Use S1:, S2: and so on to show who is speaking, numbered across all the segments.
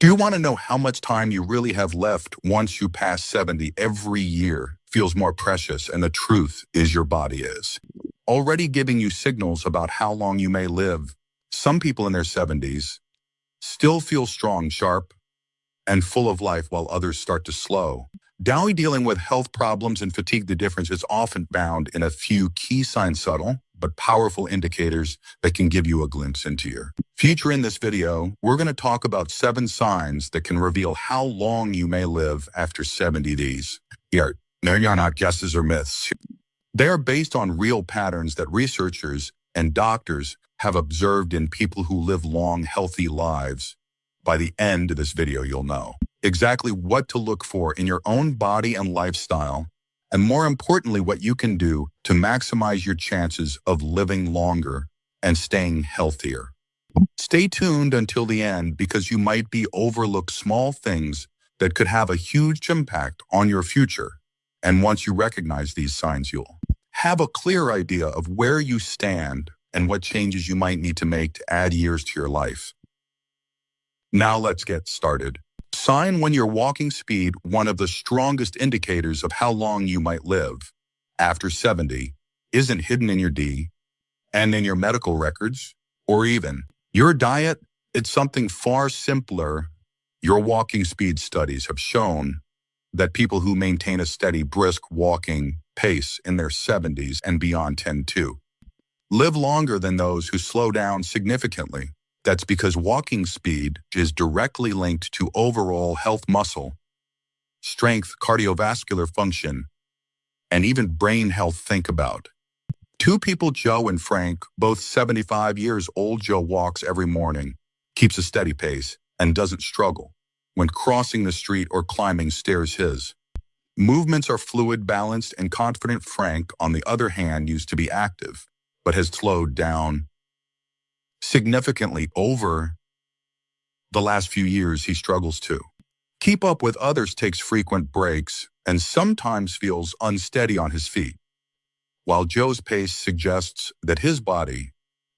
S1: Do you want to know how much time you really have left once you pass 70? Every year feels more precious, and the truth is your body is already giving you signals about how long you may live. Some people in their 70s still feel strong, sharp, and full of life while others start to slow. Down dealing with health problems and fatigue, the difference is often found in a few key signs, subtle but powerful indicators that can give you a glimpse into your future. In this video, we're going to talk about 7 signs that can reveal how long you may live after 70. These are not guesses or myths. They are based on real patterns that researchers and doctors have observed in people who live long, healthy lives. By the end of this video, you'll know exactly what to look for in your own body and lifestyle, and more importantly, what you can do to maximize your chances of living longer and staying healthier. Stay tuned until the end, because you might be overlooked small things that could have a huge impact on your future. And once you recognize these signs, you'll have a clear idea of where you stand and what changes you might need to make to add years to your life. Now let's get started. Sign 1: your walking speed. One of the strongest indicators of how long you might live after 70 isn't hidden in your D and in your medical records or even your diet. It's something far simpler. Your walking speed. Studies have shown that people who maintain a steady, brisk walking pace in their 70s and beyond tend to live longer than those who slow down significantly. That's because walking speed is directly linked to overall health, muscle strength, cardiovascular function, and even brain health. Think about 2 people, Joe and Frank, both 75 years old. Joe walks every morning, keeps a steady pace, and doesn't struggle when crossing the street or climbing stairs. His movements are fluid, balanced, and confident. Frank, on the other hand, used to be active, but has slowed down significantly over the last few years. He struggles to keep up with others, takes frequent breaks, and sometimes feels unsteady on his feet. While Joe's pace suggests that his body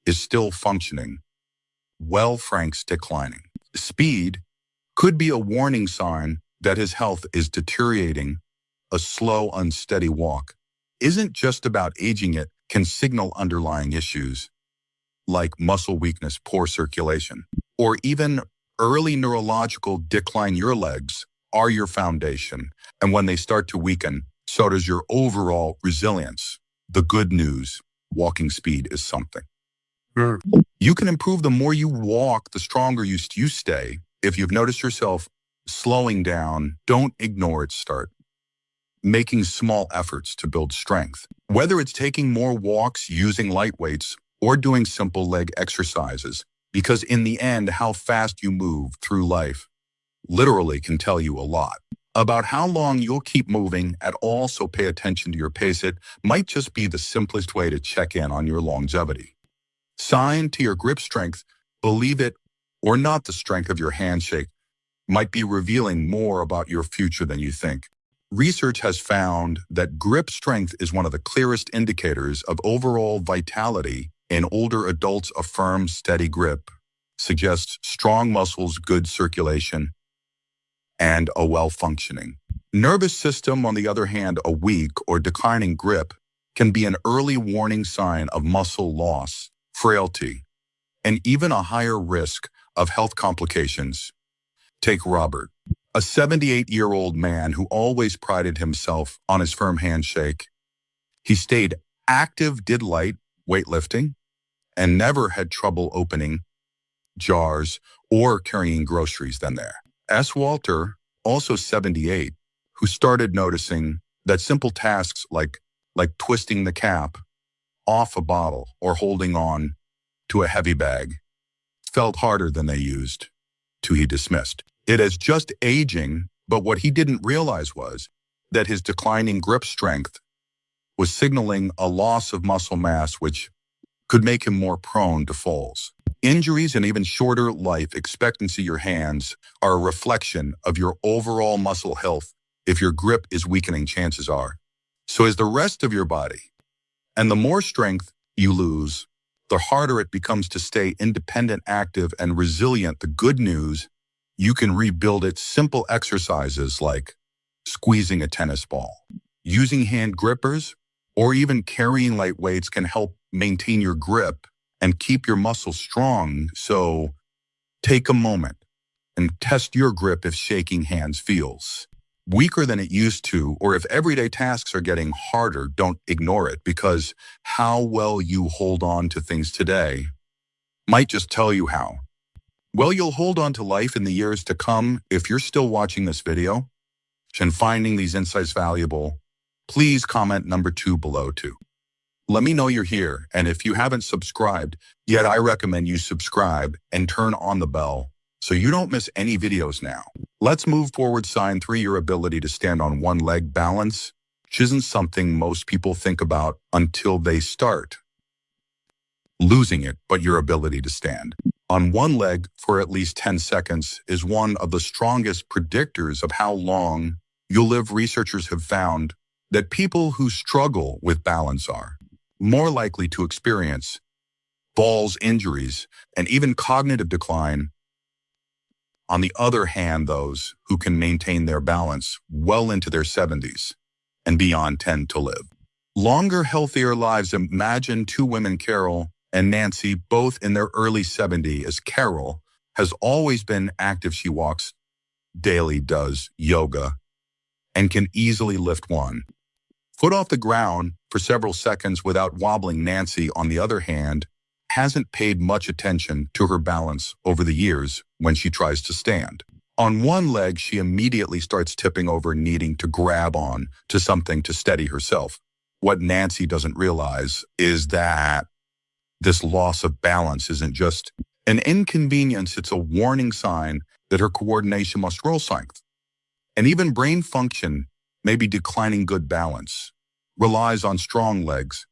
S1: is still functioning well, Frank's declining speed could be a warning sign that his health is deteriorating. A slow, unsteady walk isn't just about aging, it can signal underlying issues like muscle weakness, poor circulation, or even early neurological decline. Your legs are your foundation, and when they start to weaken, so does your overall resilience. The good news: walking speed is something you can improve. The more you walk, the stronger you stay. If you've noticed yourself slowing down, don't ignore it. Start making small efforts to build strength. Whether it's taking more walks, using light weights, or doing simple leg exercises, because in the end, how fast you move through life literally can tell you a lot about how long you'll keep moving at all. So pay attention to your pace. It might just be the simplest way to check in on your longevity. Sign to your grip strength. Believe it or not, the strength of your handshake might be revealing more about your future than you think. Research has found that grip strength is one of the clearest indicators of overall vitality in older adults. A firm, steady grip suggests strong muscles, good circulation, and a well-functioning nervous system. On the other hand, a weak or declining grip can be an early warning sign of muscle loss, frailty, and even a higher risk of health complications. Take Robert, a 78-year-old man who always prided himself on his firm handshake. He stayed active, did light weightlifting, and never had trouble opening jars or carrying groceries. Then there S. Walter, also 78, who started noticing that simple tasks like twisting the cap off a bottle or holding on to a heavy bag felt harder than they used to. He dismissed it as just aging, but what he didn't realize was that his declining grip strength was signaling a loss of muscle mass, which could make him more prone to falls, injuries, and even shorter life expectancy. Your hands are a reflection of your overall muscle health. If your grip is weakening, chances are so is the rest of your body. And the more strength you lose, the harder it becomes to stay independent, active, and resilient. The good news You can rebuild it. Simple exercises like squeezing a tennis ball, using hand grippers, or even carrying light weights can help maintain your grip and keep your muscles strong. So take a moment and test your grip if shaking hands feels weaker than it used to, or if everyday tasks are getting harder. Don't ignore it, because how well you hold on to things today might just tell you how well you'll hold on to life in the years to come. If you're still watching this video and finding these insights valuable, please comment number 2 below too. Let me know you're here, and if you haven't subscribed yet, I recommend you subscribe and turn on the bell so you don't miss any videos now. Let's move forward. Sign 3, your ability to stand on one leg. Balance, which isn't something most people think about until they start losing it, but your ability to stand on one leg for at least 10 seconds is one of the strongest predictors of how long you'll live. Researchers have found that people who struggle with balance are more likely to experience falls, injuries, and even cognitive decline. On the other hand, those who can maintain their balance well into their 70s and beyond tend to live longer, healthier lives. Imagine 2 women, Carol and Nancy, both in their early 70s. As Carol has always been active, she walks daily, does yoga, and can easily lift one foot off the ground for several seconds without wobbling. Nancy, on the other hand, hasn't paid much attention to her balance over the years. When she tries to stand on one leg, she immediately starts tipping over, needing to grab on to something to steady herself. What Nancy doesn't realize is that this loss of balance isn't just an inconvenience, it's a warning sign that her coordination, muscular strength, and even brain function may be declining. Good balance relies on strong legs,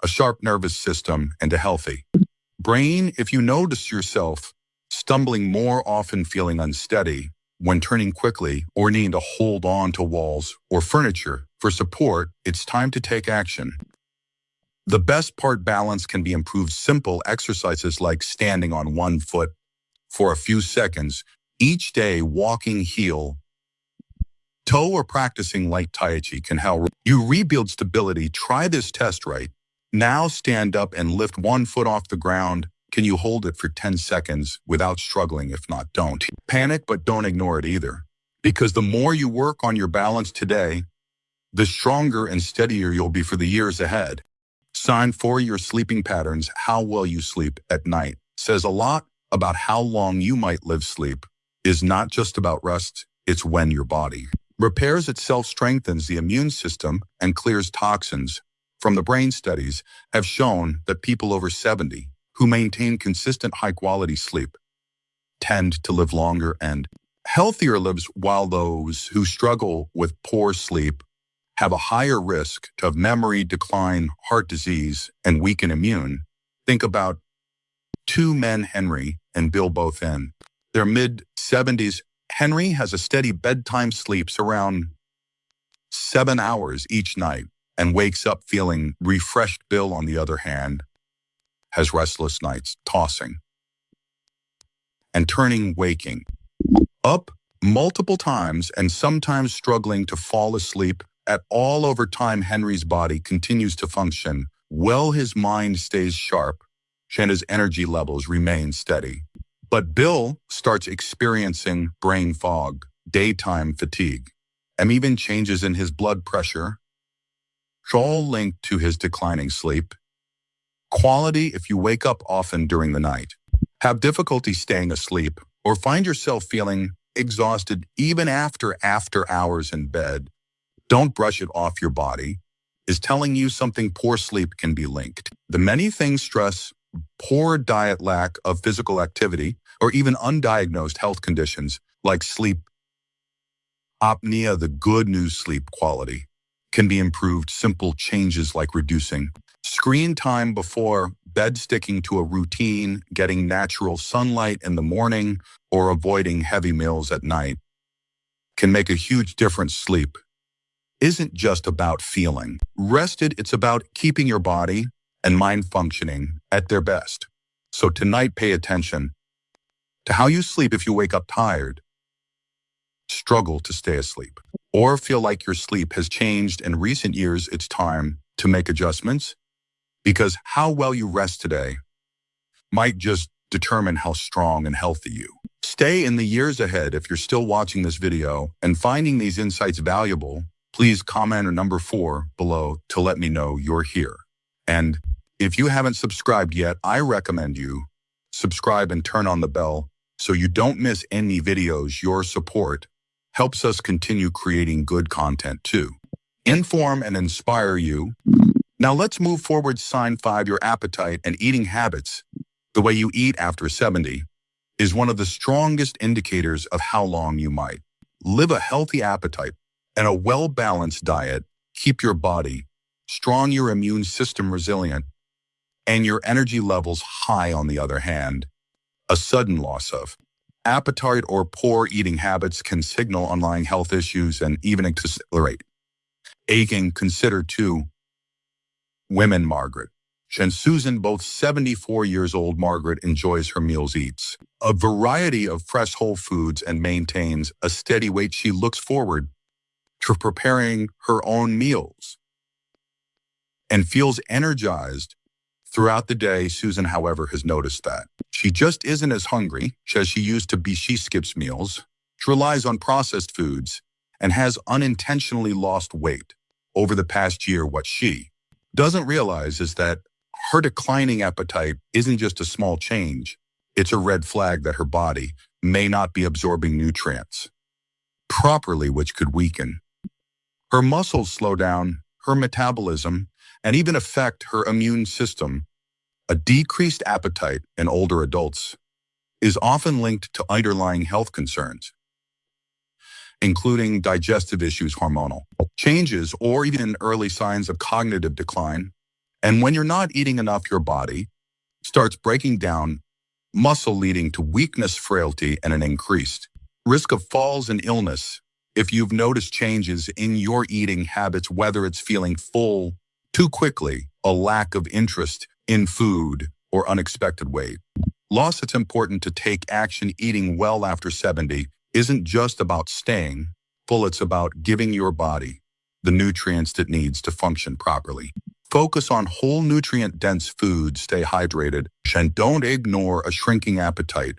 S1: a sharp nervous system, and a healthy brain. If you notice yourself stumbling more often, feeling unsteady when turning quickly, or needing to hold on to walls or furniture for support, it's time to take action. The best part, balance can be improved. Simple exercises like standing on one foot for a few seconds each day, walking heel toe, or practicing light tai chi can help you rebuild stability. Try this test right now. Stand up and lift one foot off the ground. Can you hold it for 10 seconds without struggling? If not, don't panic, but don't ignore it either, because the more you work on your balance today, the stronger and steadier you'll be for the years ahead. Sign 4, your sleeping patterns. How well you sleep at night says a lot about how long you might live. Sleep is not just about rest, it's when your body repairs itself, strengthens the immune system, and clears toxins from the brain. Studies have shown that people over 70 who maintain consistent high-quality sleep tend to live longer and healthier lives, while those who struggle with poor sleep have a higher risk of memory decline, heart disease, and weaken immune. Think about 2 men, Henry and Bill, both in their mid-70s. Henry has a steady bedtime, sleeps around 7 hours each night, and wakes up feeling refreshed. Bill, on the other hand, has restless nights, tossing and turning, waking up multiple times and sometimes struggling to fall asleep at all. Over time, Henry's body continues to function well, his mind stays sharp, and his energy levels remain steady. But Bill starts experiencing brain fog, daytime fatigue, and even changes in his blood pressure, all linked to his declining sleep quality. If you wake up often during the night, have difficulty staying asleep, or find yourself feeling exhausted even after hours in bed, don't brush it off. Your body is telling you something. Poor sleep can be linked the many things: stress, poor diet, lack of physical activity, or even undiagnosed health conditions like sleep apnea. The good news, sleep quality can be improved. Simple changes like reducing screen time before bed, sticking to a routine, getting natural sunlight in the morning, or avoiding heavy meals at night can make a huge difference. Sleep isn't just about feeling rested, it's about keeping your body and mind functioning at their best. So tonight, pay attention to how you sleep if you wake up tired, struggle to stay asleep, or feel like your sleep has changed in recent years. It's time to make adjustments, because how well you rest today might just determine how strong and healthy you stay in the years ahead. If you're still watching this video and finding these insights valuable, please comment or number 4 below to let me know you're here. And if you haven't subscribed yet, I recommend you subscribe and turn on the bell so you don't miss any videos. Your support helps us continue creating good content to inform and inspire you. Now let's move forward. Sign 5, your appetite and eating habits. The way you eat after 70 is one of the strongest indicators of how long you might live. A healthy appetite and a well-balanced diet keep your body strong, your immune system resilient, and your energy levels high. On the other hand, a sudden loss of appetite or poor eating habits can signal underlying health issues and even accelerate aging. Consider 2 women, Margaret and Susan, both 74 years old. Margaret enjoys her meals, eats a variety of fresh whole foods, and maintains a steady weight. She looks forward to preparing her own meals and feels energized throughout the day. Susan, however, has noticed that she just isn't as hungry as she used to be. She skips meals, she relies on processed foods, and has unintentionally lost weight over the past year. What she doesn't realize is that her declining appetite isn't just a small change. It's a red flag that her body may not be absorbing nutrients properly, which could weaken her muscles, slow down her metabolism, and even affect her immune system. A decreased appetite in older adults is often linked to underlying health concerns, including digestive issues, hormonal changes, or even early signs of cognitive decline. And when you're not eating enough, your body starts breaking down muscle, leading to weakness, frailty, and an increased risk of falls and illness. If you've noticed changes in your eating habits, whether it's feeling full too quickly, a lack of interest in food, or unexpected weight loss, it's important to take action. Eating well after 70 isn't just about staying full, it's about giving your body the nutrients it needs to function properly. Focus on whole, nutrient-dense foods, stay hydrated, and don't ignore a shrinking appetite.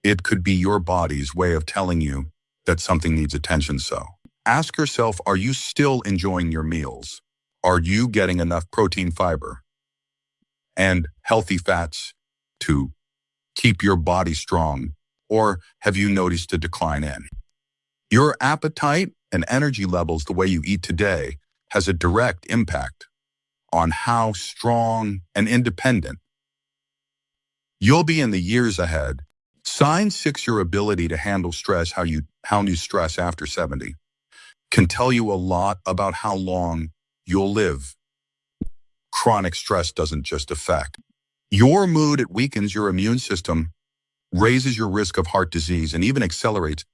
S1: It could be your body's way of telling you that something needs attention. So ask yourself, are you still enjoying your meals? Are you getting enough protein, fiber, and healthy fats to keep your body strong? Or have you noticed a decline in your appetite and energy levels? The way you eat today has a direct impact on how strong and independent you'll be in the years ahead. Sign 6, your ability to handle stress. How you stress after 70 can tell you a lot about how long you'll live. Chronic stress doesn't just affect your mood, it weakens your immune system, raises your risk of heart disease, and even accelerates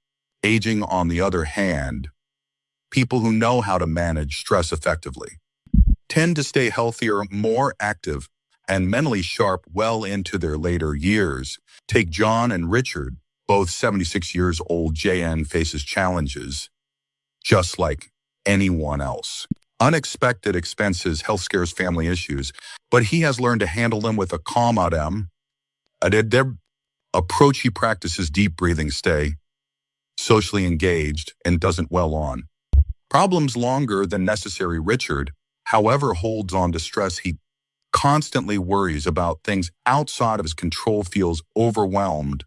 S1: aging. On the other hand, people who know how to manage stress effectively tend to stay healthier, more active, and mentally sharp well into their later years. Take John and Richard, both 76 years old. JN faces challenges just like anyone else. Unexpected expenses, health scares, family issues, but he has learned to handle them with a calm their approach. He practices deep breathing, stay socially engaged, and doesn't dwell on problems longer than necessary. Richard, however, holds on to stress. He constantly worries about things outside of his control, feels overwhelmed,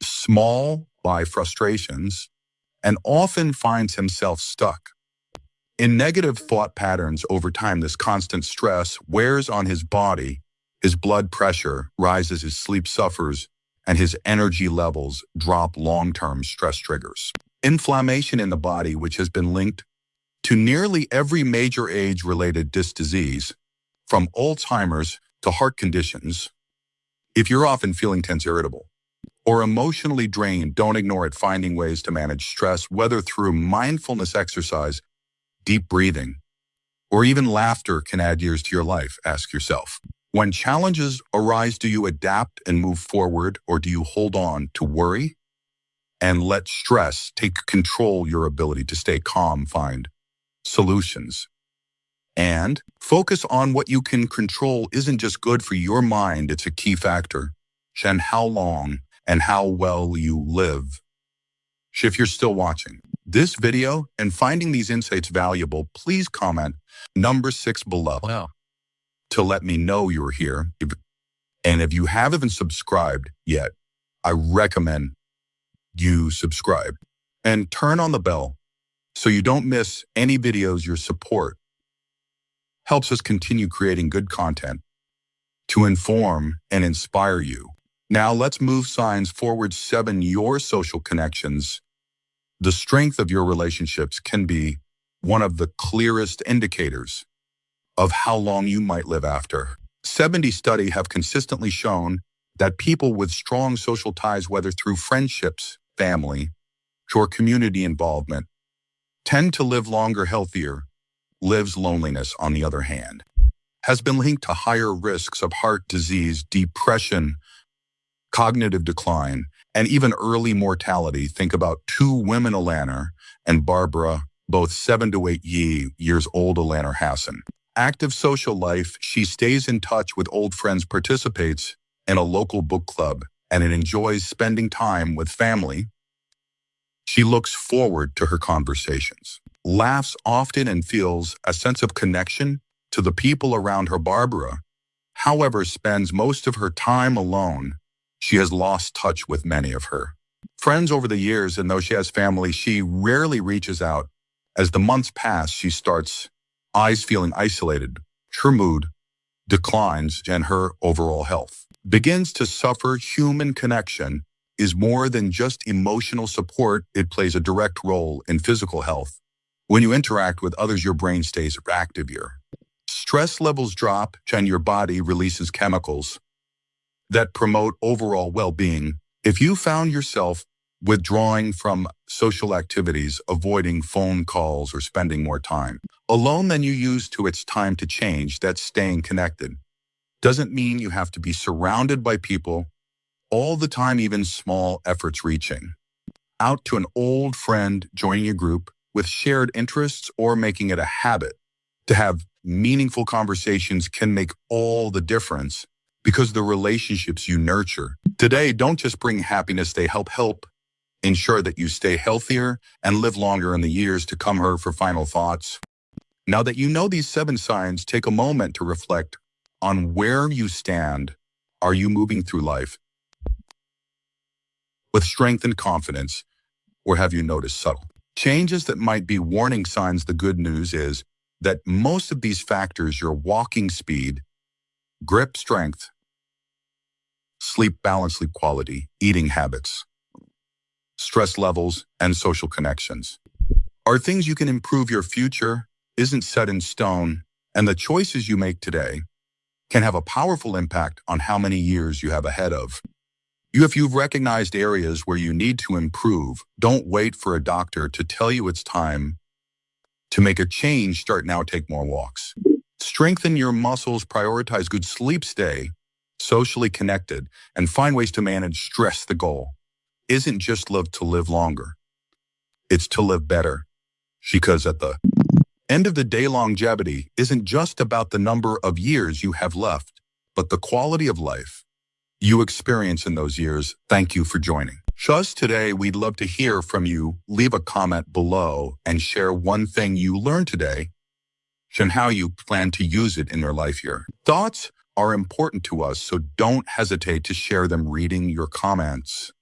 S1: small by frustrations, and often finds himself stuck in negative thought patterns. Over time, this constant stress wears on his body. His blood pressure rises, his sleep suffers, and his energy levels drop. Long-term stress triggers inflammation in the body, which has been linked to nearly every major age-related disc disease, from Alzheimer's to heart conditions. If you're often feeling tense, irritable, or emotionally drained, don't ignore it. Finding ways to manage stress, whether through mindfulness exercise, deep breathing, or even laughter, can add years to your life. Ask yourself, When challenges arise, do you adapt and move forward, or do you hold on to worry and let stress take control your ability to stay calm, find solutions, and focus on what you can control isn't just good for your mind, it's a key factor in how long and how well you live. If you're still watching this video and finding these insights valuable, please comment number 6 below. Wow. To let me know you're here. And if you haven't subscribed yet, I recommend you subscribe and turn on the bell so you don't miss any videos. Your support helps us continue creating good content to inform and inspire you. Now let's move signs forward. 7, your social connections. The strength of your relationships can be one of the clearest indicators of how long you might live after. 70 studies have consistently shown that people with strong social ties, whether through friendships, family, or community involvement, tend to live longer, healthier lives. Loneliness, on the other hand, has been linked to higher risks of heart disease, depression, cognitive decline, and even early mortality. Think about 2 women, Alana and Barbara, both 7 to 8 years old. Alana Hassan. Active social life. She stays in touch with old friends, participates in a local book club, and enjoys spending time with family. She looks forward to her conversations, laughs often, and feels a sense of connection to the people around her. Barbara, however, spends most of her time alone. She has lost touch with many of her friends over the years, and though she has family, she rarely reaches out. As the months pass, she starts feeling isolated. Her mood declines and her overall health begins to suffer. Human connection is more than just emotional support. It plays a direct role in physical health. When you interact with others, your brain stays active, your stress levels drop, and your body releases chemicals that promote overall well-being. If you found yourself withdrawing from social activities, avoiding phone calls, or spending more time alone than you used to, it's time to change. That staying connected doesn't mean you have to be surrounded by people all the time. Even small efforts, reaching out to an old friend, joining a group with shared interests, or making it a habit to have meaningful conversations, can make all the difference, because the relationships you nurture today don't just bring happiness, they help ensure that you stay healthier and live longer in the years to come. Her for final thoughts. Now that you know these 7 signs, take a moment to reflect on where you stand. Are you moving through life with strength and confidence, or have you noticed subtle changes that might be warning signs? The good news is that most of these factors, your walking speed, grip strength, sleep balance, sleep quality, eating habits, stress levels, and social connections, are things you can improve. Your future isn't set in stone, and the choices you make today can have a powerful impact on how many years you have ahead of you. If you've recognized areas where you need to improve, don't wait for a doctor to tell you it's time to make a change. Start now. Take more walks. Strengthen your muscles. Prioritize good sleep. Stay socially connected and find ways to manage stress. The goal isn't just to live longer. It's to live better. Because at the end of the day, longevity isn't just about the number of years you have left, but the quality of life you experience in those years. Thank you for joining us today. We'd love to hear from you. Leave a comment below and share one thing you learned today and how you plan to use it in your life. Your thoughts are important to us, so don't hesitate to share them. Reading your comments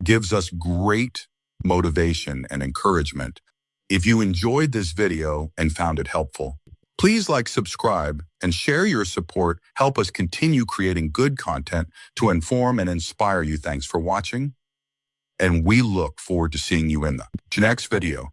S1: gives us great motivation and encouragement. If you enjoyed this video and found it helpful, please like, subscribe, and share. Your support help us continue creating good content to inform and inspire you. Thanks for watching, and we look forward to seeing you in the next video.